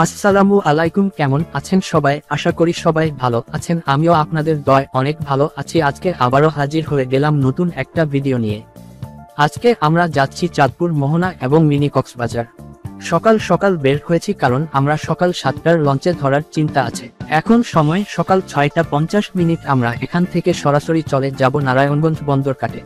আসসালামু আলাইকুম, কেমন আছেন সবাই? আশা করি সবাই ভালো আছেন। আমিও আপনাদের দয়ায় অনেক ভালো আছি। আজকে আবারও হাজির হয়ে গেলাম নতুন একটা ভিডিও নিয়ে। আজকে আমরা যাচ্ছি চাঁদপুর মোহনা এবং মিনি কক্সবাজার। সকাল সকাল বের হয়েছি কারণ আমরা সকাল 7টার লঞ্চে ধরার চিন্তা আছে। এখন সময় সকাল 6টা 50 আমরা এখান থেকে সরাসরি চলে যাব নারায়ণগঞ্জ বন্দর ঘাটে।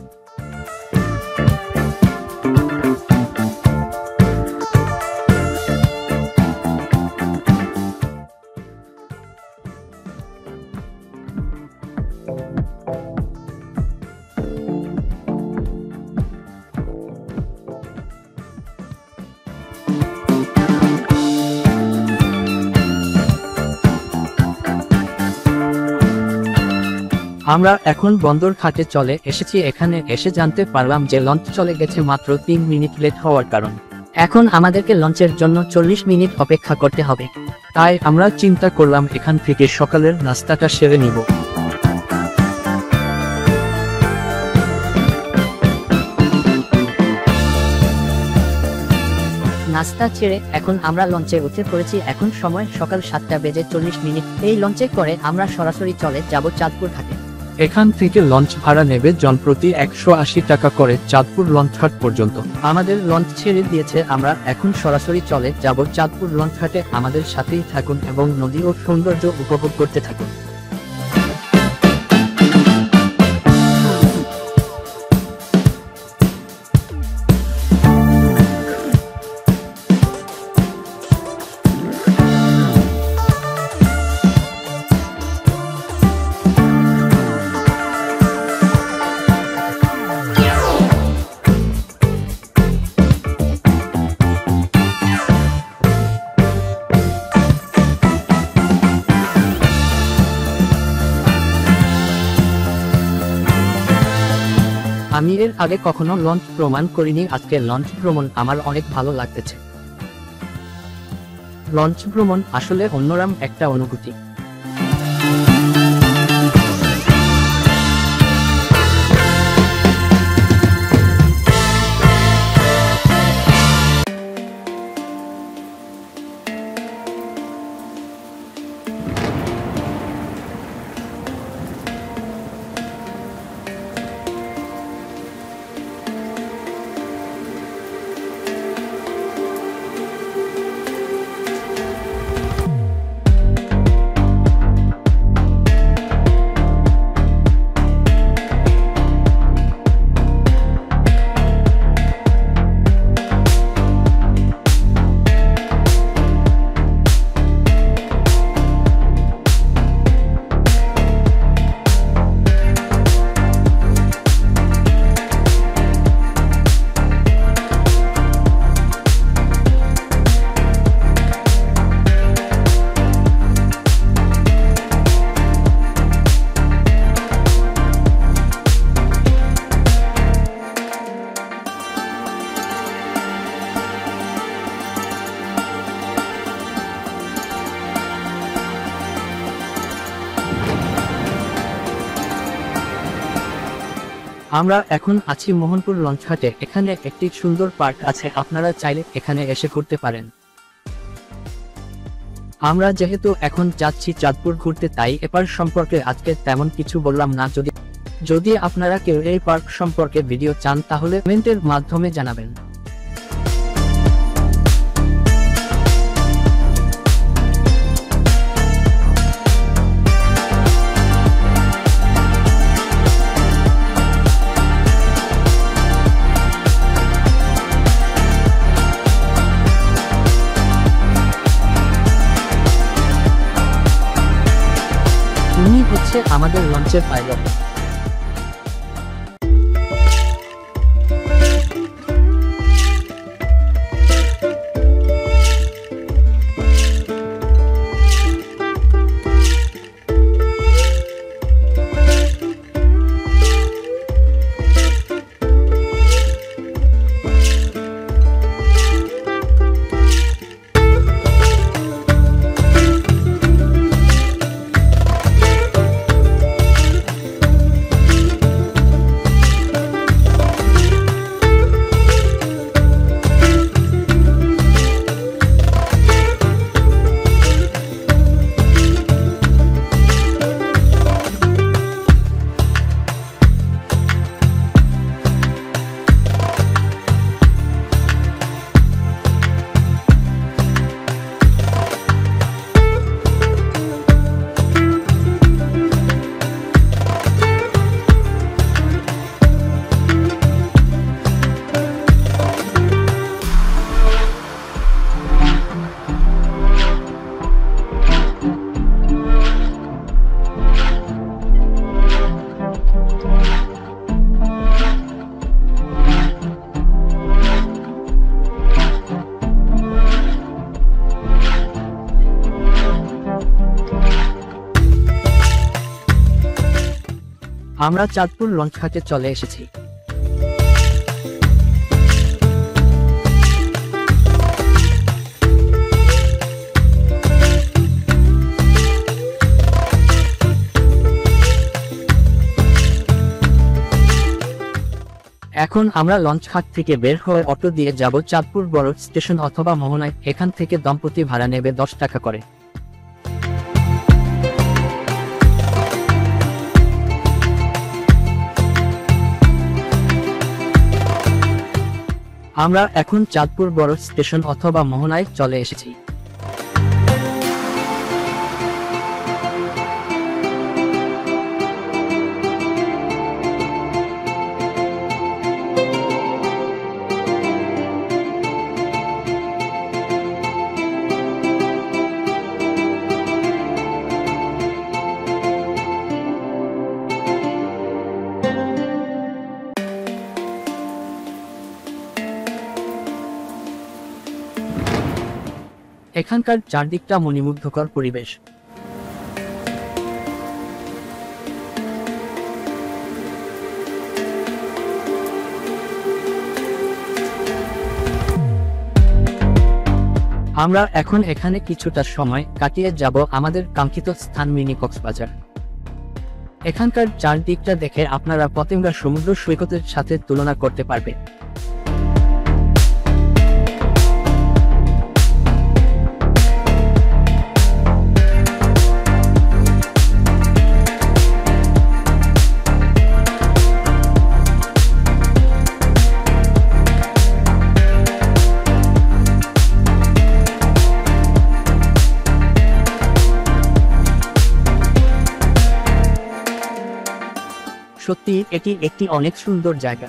আমরা এখন বন্দর ঘাটে চলে এসেছি। এখানে এসে জানতে পারলাম যে লঞ্চ চলে গেছে মাত্র 3 মিনিট লেট হওয়ার কারণ এখন আমাদেরকে লঞ্চের জন্য 40 মিনিট অপেক্ষা করতে হবে। তাই আমরা চিন্তা করলাম এখান থেকে সকালের নাস্তাটা সেরে নিব। নাস্তা ছেড়ে এখন আমরা লঞ্চে উঠে পড়েছি। এখন সময় সকাল 7টা 40 এই লঞ্চে করে আমরা সরাসরি চলে যাব চাঁদপুর ঘাটে। এখান থেকে লঞ্চ ভাড়া নেবে জনপ্রতি 180 টাকা করে চাঁদপুর লঞ্চ ঘাট পর্যন্ত। আমাদের লঞ্চ ছেড়ে দিয়েছে, আমরা এখন সরাসরি চলে যাব চাঁদপুর লঞ্চ ঘাটে। আমাদের সাথেই থাকুন এবং নদী ও সৌন্দর্য উপভোগ করতে থাকুন। আমি এর আগে কখনো লঞ্চ ভ্রমণ করিনি, আজকে লঞ্চ ভ্রমণ আমার অনেক ভালো লাগতেছে। লঞ্চ ভ্রমণ আসলে অন্যরকম একটা অনুভূতি। আমরা এখন আছি মোহনপুর লঞ্চ ঘাটে। এখানে একটি সুন্দর পার্ক আছে, আপনারা চাইলে এখানে এসে ঘুরতে পারেন। আমরা যেহেতু এখন যাচ্ছি চাঁদপুর ঘুরতে, তাই এ পার্ক সম্পর্কে আজকে তেমন কিছু বললাম না। যদি আপনারা কেউ এই পার্ক সম্পর্কে ভিডিও চান তাহলে কমেন্টের মাধ্যমে জানাবেন। উনি হচ্ছে আমাদের লঞ্চের পাইলট। আমরা চাঁদপুর লঞ্চ ঘাটে চলে এসেছি। এখন আমরা লঞ্চ ঘাট থেকে বের হয়ে অটো দিয়ে যাব চাঁদপুর বড় স্টেশন অথবা মোহনায়। এখান থেকে দম্পতি ভাড়া নেবে 10 টাকা করে। আমরা এখন চাঁদপুর বড় স্টেশন অথবা মোহনায় চলে এসেছি। এখানকার চারদিকটা মনোমুগ্ধকর পরিবেশ। আমরা এখন এখানে কিছুটা সময় কাটিয়ে যাব আমাদের কাঙ্ক্ষিত স্থান মিনি কক্সবাজার। এখানকার চারদিকটা দেখে আপনারা পতেঙ্গা সমুদ্র সৈকতের সাথে তুলনা করতে পারবে। সত্যি এটি একটি অনেক সুন্দর জায়গা।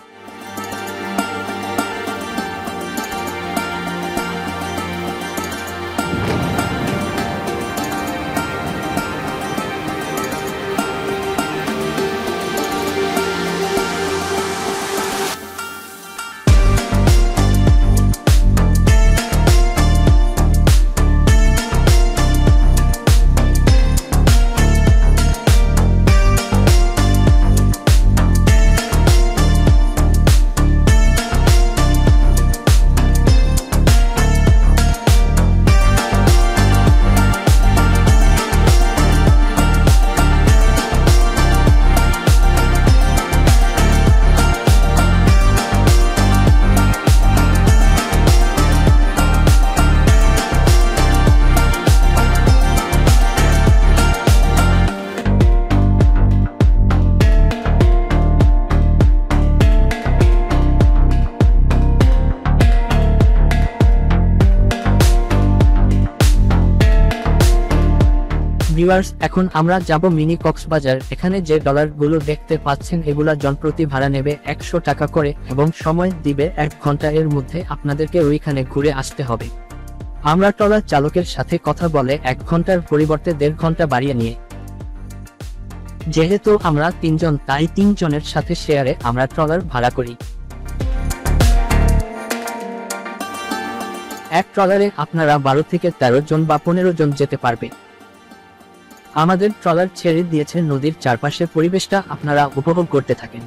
ভিউয়ার্স, এখন আমরা যাব মিনি কক্সবাজার। এখানে যে ডলারগুলো দেখতে পাচ্ছেন এগুলা জনপ্রতি ভাড়া নেবে 100 টাকা করে এবং সময় দিবে 1 ঘন্টা। এর মধ্যে আপনাদেরকে ওইখানে ঘুরে আসতে হবে। আমরা ট্রলার চালকের সাথে কথা বলে 1 ঘন্টার পরিবর্তে 1.5 ঘন্টা বাড়িয়ে নিয়ে, যেহেতু আমরা 3 জন তাই 3 জনের সাথে শেয়ারে আমরা ট্রলার ভাড়া করি। এক ট্রলারে আপনারা 12 থেকে 13 জন বা 15 জন যেতে পারবে। আমাদের ট্রলার ছেড়ে দিয়েছে নদীর চারপাশে, পরিবেশটা আপনারা উপভোগ করতে থাকেন।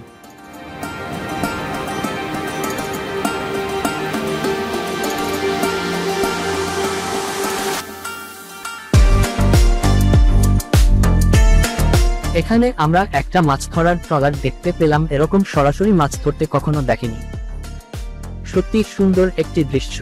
এখানে আমরা একটা মাছ ধরার ট্রলার দেখতে পেলাম। এরকম সরাসরি মাছ ধরতে কখনো দেখিনি। সত্যি সুন্দর একটি দৃশ্য।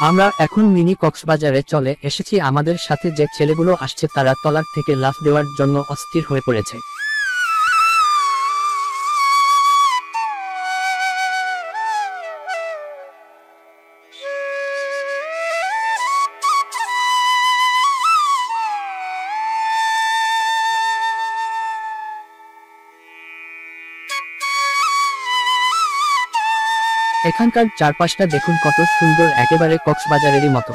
আমরা এখন মিনি কক্সবাজারে চলে এসেছি। আমাদের সাথে যে ছেলেগুলো আসছে তারা ট্রলার থেকে লাফ দেওয়ার জন্য অস্থির হয়ে পড়েছে। এখানকার চারপাশটা দেখুন কত সুন্দর, একেবারে কক্সবাজারেরই মতো।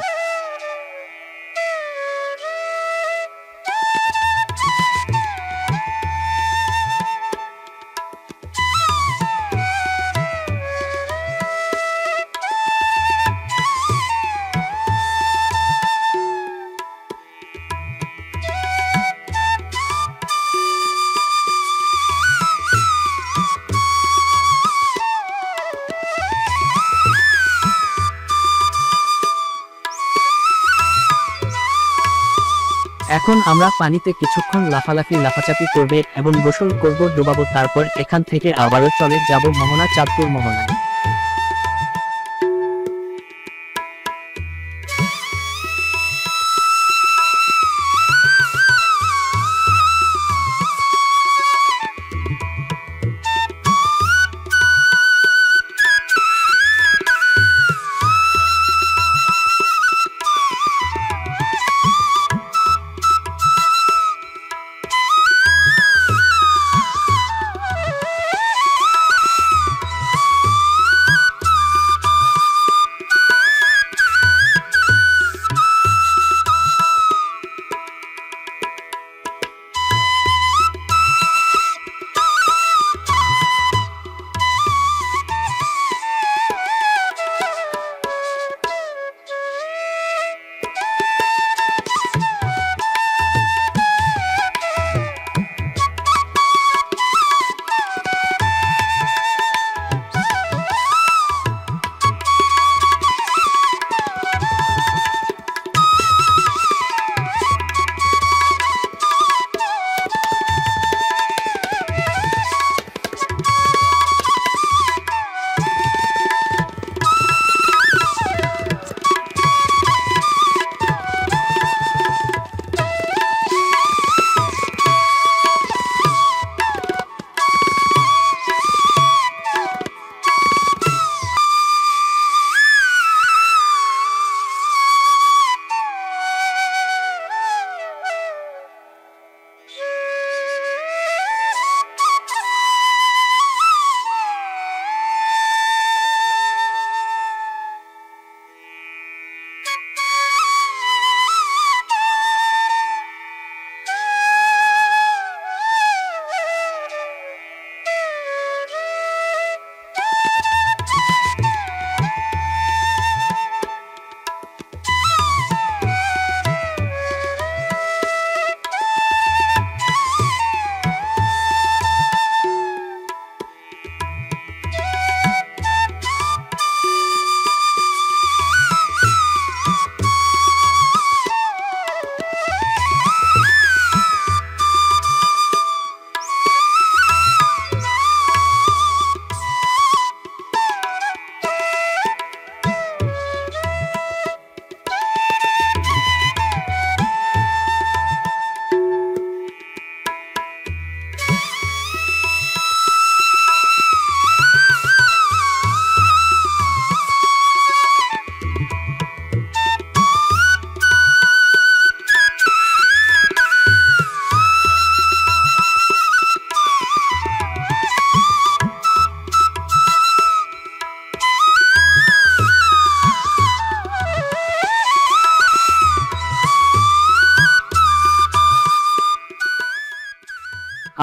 এখন আমরা পানিতে কিছুক্ষণ লাফাচাপি করবে এবং গোসল করব, ডুবাবো, তারপর এখান থেকে আবারও চলে যাব মোহনা, চাঁদপুর মোহনায়।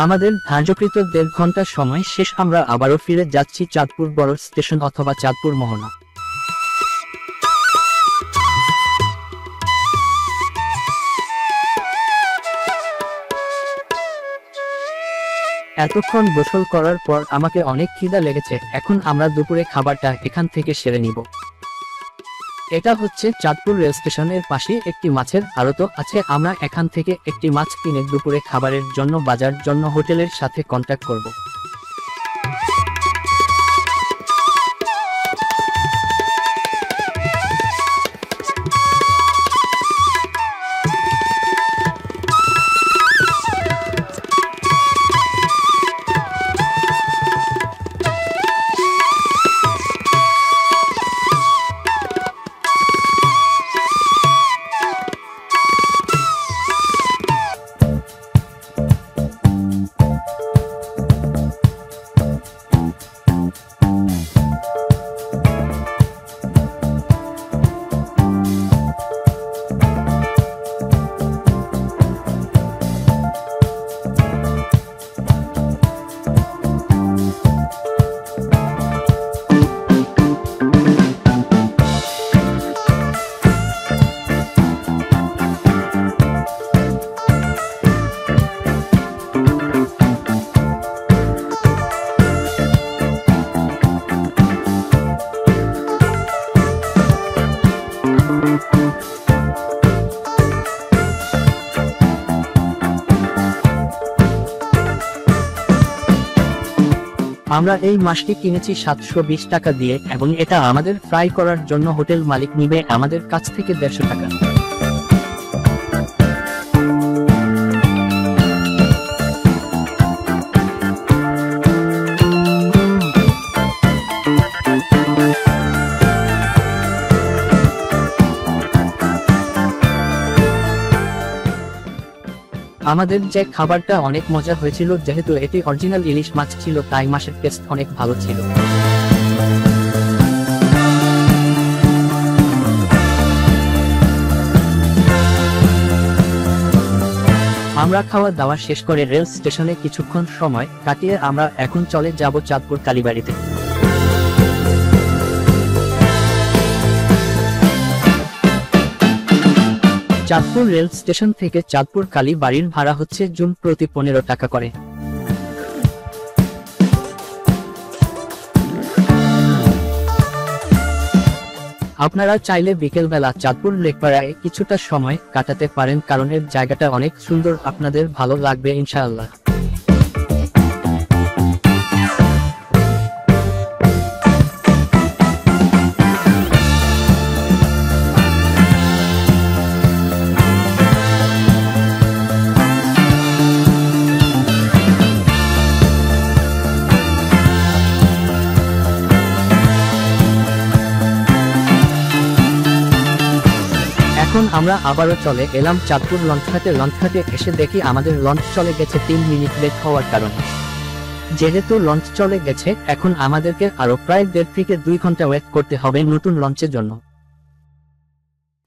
আমাদের ধার্যকৃত 1.5 ঘন্টার সময় শেষ, আমরা আবারও ফিরে যাচ্ছি চাঁদপুর বড় স্টেশন অথবা চাঁদপুর মোহনা। এতক্ষণ গোসল করার পর আমাকে অনেক খিদা লেগেছে, এখন আমরা দুপুরে খাবারটা এখান থেকে সেরে নিব। এটা হচ্ছে চাঁদপুর রেল স্টেশনের পাশে একটি মাছের আড়ত আছে, আমরা এখান থেকে একটি মাছ কিনে দুপুরে খাবারের জন্য বাজার জন্য হোটেলের সাথে কন্ট্যাক্ট করব। আমরা এই মাছটি কিনেছি 720 টাকা দিয়ে এবং এটা আমাদের ফ্রাই করার জন্য হোটেল মালিক নিবে আমাদের কাছ থেকে 150 টাকা। আমাদের যে খাবারটা অনেক মজা হয়েছিল, যেহেতু এটি অরিজিনাল ইলিশ মাছ ছিল তাই মাছের টেস্ট অনেক ভালো ছিল। আমরা খাওয়া দাওয়া শেষ করে রেল স্টেশনে কিছুক্ষণ সময় কাটিয়ে আমরা এখন চলে যাব চাঁদপুর কালীবাড়িতে। চাঁদপুর রেল স্টেশন থেকে চাঁদপুর কালীবাড়ির ভাড়া হচ্ছে জন প্রতি 15 টাকা করে। আপনারা চাইলে বিকেলবেলা চাঁদপুর লেকপাড়ায় কিছুটা সময় কাটাতে পারেন, কারণ এর জায়গাটা অনেক সুন্দর, আপনাদের ভালো লাগবে ইনশাআল্লাহ। এখন আমরা আবারও চলে এলাম চাঁদপুর লঞ্চঘাটে। লঞ্চঘাটে এসে দেখি আমাদের লঞ্চ চলে গেছে 3 মিনিট লেট হওয়ার কারণে। যেহেতু লঞ্চ চলে গেছে এখন আমাদেরকে আরো প্রায় 1.5 থেকে 2 ঘন্টা ওয়েট করতে হবে নতুন লঞ্চের জন্য।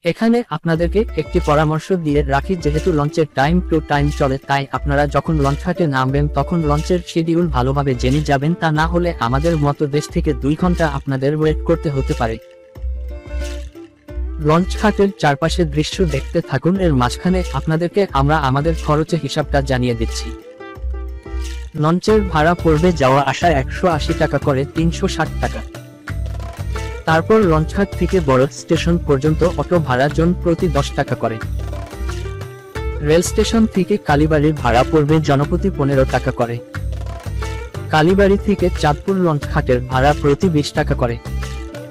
এখানে আপনাদেরকে একটি পরামর্শ দিয়ে রাখি, যেহেতু লঞ্চের টাইম টু টাইম চলে তাই আপনারা যখন লঞ্চঘাটে নামবেন তখন লঞ্চের শিডিউল ভালোভাবে জেনে যাবেন, তা না হলে আমাদের মতো 1.5 থেকে 2 ঘন্টা আপনাদের ওয়েট করতে হতে পারে। লঞ্চ ঘাটের চারপাশের দৃশ্য দেখতে থাকুন, এর মাঝখানে আপনাদেরকে আমরা আমাদের খরচের হিসাবটা জানিয়ে দিচ্ছি। লঞ্চের ভাড়া পড়বে যাওয়া আসা 180 টাকা করে, 360 টাকা। তারপর লঞ্চঘাট থেকে বড় স্টেশন পর্যন্ত অটো ভাড়া জন প্রতি 10 টাকা করে। রেল স্টেশন থেকে কালীবাড়ির ভাড়া পড়বে জনপ্রতি 15 টাকা করে। কালীবাড়ি থেকে চাঁদপুর লঞ্চঘাটের ভাড়া প্রতি 20 টাকা করে।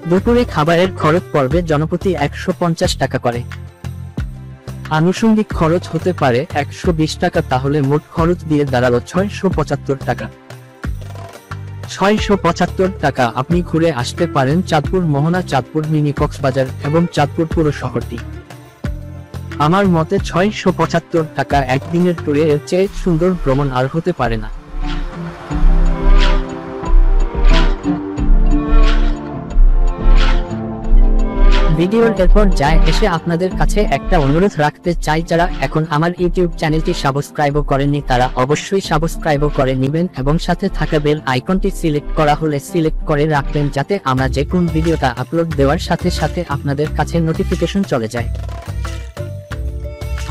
দুপুরে খাবারের খরচ পড়বে জনপ্রতি 150 টাকা করে। আনুষঙ্গিক খরচ হতে পারে 120 টাকা, তাহলে মোট খরচ দিয়ে দাঁড়ালো 675 টাকা। 675 টাকা আপনি ঘুরে আসতে পারেন চাঁদপুর মোহনা, চাঁদপুর মিনি কক্সবাজার এবং চাঁদপুর পুরো শহরটি। আমার মতে 675 টাকা একদিনের ট্যুরে এর চেয়ে সুন্দর ভ্রমণ আর হতে পারে না। ভিডিওর এরপর যায় এসে আপনাদের কাছে একটা অনুরোধ রাখতে চাই, যারা এখন আমার ইউটিউব চ্যানেলটি সাবস্ক্রাইবও করেননি তারা অবশ্যই সাবস্ক্রাইবও করে নেবেন এবং সাথে থাকা বেল আইকনটি সিলেক্ট করা হলে সিলেক্ট করে রাখবেন, যাতে আমরা যে কোন ভিডিওটা আপলোড দেওয়ার সাথে সাথে আপনাদের কাছে নোটিফিকেশন চলে যায়।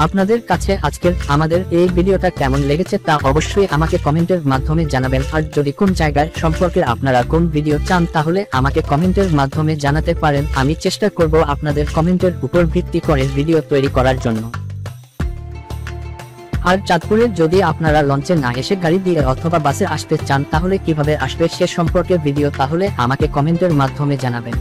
আপনাদের কাছে আজকের আমাদের এই ভিডিওটা কেমন লেগেছে তা অবশ্যই আমাকে কমেন্টের মাধ্যমে জানাবেন, আর যদি কোন জায়গায় সম্পর্কে আপনারা কোন ভিডিও চান তাহলে আমাকে কমেন্টের মাধ্যমে জানাতে পারেন। আমি চেষ্টা করব আপনাদের কমেন্টের উপর ভিত্তি করে ভিডিও তৈরি করার জন্য। আর চাঁদপুরে যদি আপনারা লঞ্চে না এসে গাড়ি দিয়ে অথবা বাসে আসতে চান তাহলে কিভাবে আসবে সে সম্পর্কে ভিডিও তাহলে আমাকে কমেন্টের মাধ্যমে জানাবেন।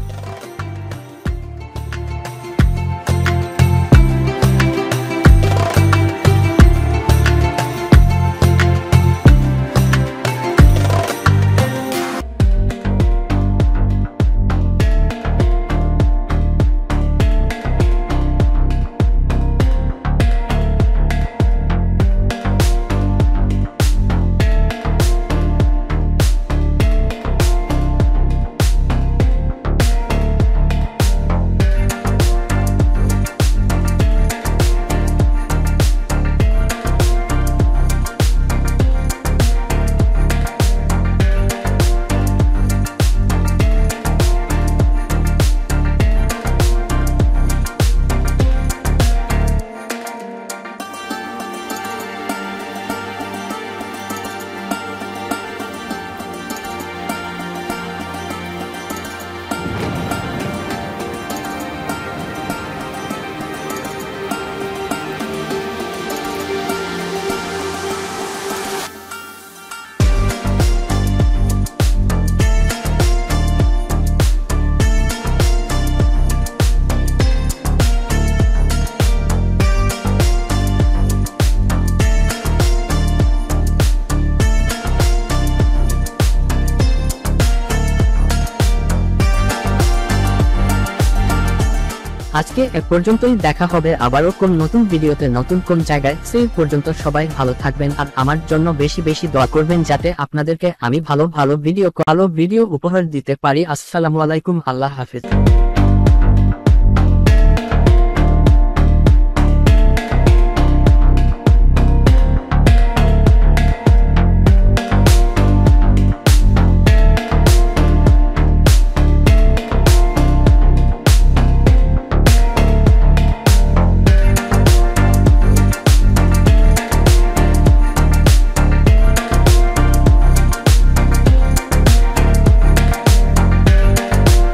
আজকে এ পর্যন্তই, দেখা হবে আবারও কোন নতুন ভিডিওতে নতুন কোন জায়গায়। সেই পর্যন্ত সবাই ভালো থাকবেন আর আমার জন্য বেশি বেশি দোয়া করবেন যাতে আপনাদেরকে আমি ভালো ভিডিও উপহার দিতে পারি। আসসালামু আলাইকুম, আল্লাহ হাফেজ।